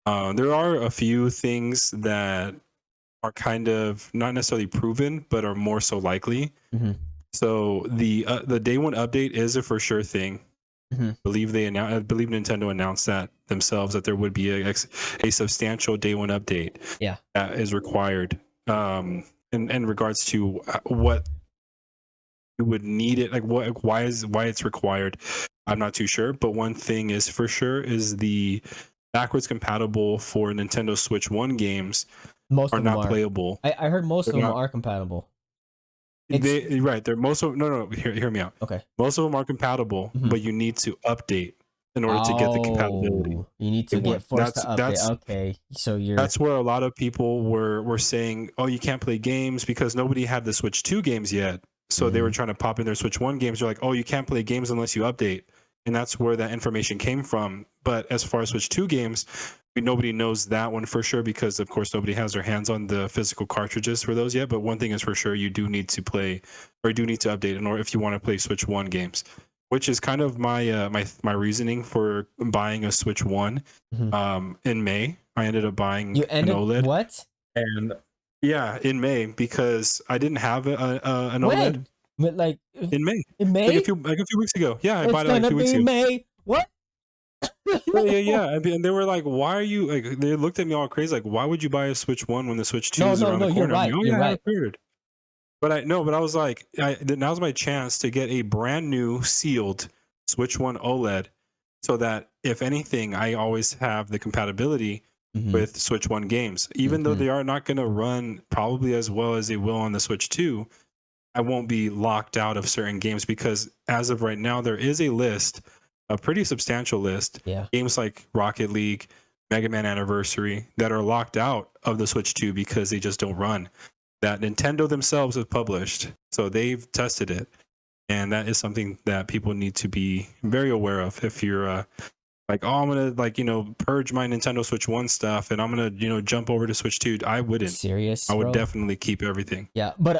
There are a few things that are kind of not necessarily proven, but are more so likely. Mm-hmm. So the day one update is a for sure thing. Mm-hmm. I believe Nintendo announced that themselves that there would be a substantial day one update Yeah. that is required. In regards to what you would need it, like why it's required, I'm not too sure. But one thing is for sure is the backwards compatible for Nintendo Switch 1 games Most are of them not are. playable. I heard most They're of them not. are compatible. It's They right. They're most of no. Hear me out. okay. Most of them are compatible, Mm-hmm. but you need to update in order to get the compatibility. Oh, you need They to want get forced to update. that's Okay, so you're that's where a lot of people were saying, "Oh, you can't play games because nobody had the Switch 2 games yet." So they were mm, trying to pop in their Switch 1 games. They're like, "Oh, you can't play games unless you update." And that's where that information came from. But as far as Switch 2 games, nobody knows that one for sure because of course nobody has their hands on the physical cartridges for those yet. But one thing is for sure, you do need to play or do need to update in order if you want to play Switch 1 games. Which is kind of my reasoning for buying a Switch 1 mhm. in May. I ended up buying You an ended OLED, what? and yeah, in May because I didn't have an OLED When? But like in May, in May? like a few weeks ago. Yeah, I It's bought it like a gonna few weeks be ago. May. What? Yeah. And they were like, "Why are you like?" They looked at me all crazy, like, "Why would you buy a Switch 1 when the Switch 2 No, is no, around no. the You're corner?" I'm like, right. "Oh You're yeah, I have right. it pre-ordered." But I was like, now's my chance to get a brand new sealed Switch 1 OLED, so that if anything, I always have the compatibility Mm-hmm. with Switch 1 games. Even though Mm-hmm. they are not going to run probably as well as they will on the Switch 2, I won't be locked out of certain games because as of right now, there is a list, a pretty substantial list, Yeah. games like Rocket League, Mega Man Anniversary that are locked out of the Switch 2 because they just don't run. That Nintendo themselves have published. So they've tested it. And that is something that people need to be very aware of if you're like, oh, I'm gonna like, purge my Nintendo Switch 1 stuff and I'm gonna, jump over to Switch 2. I wouldn't. I Serious, would bro. definitely keep everything. Yeah, but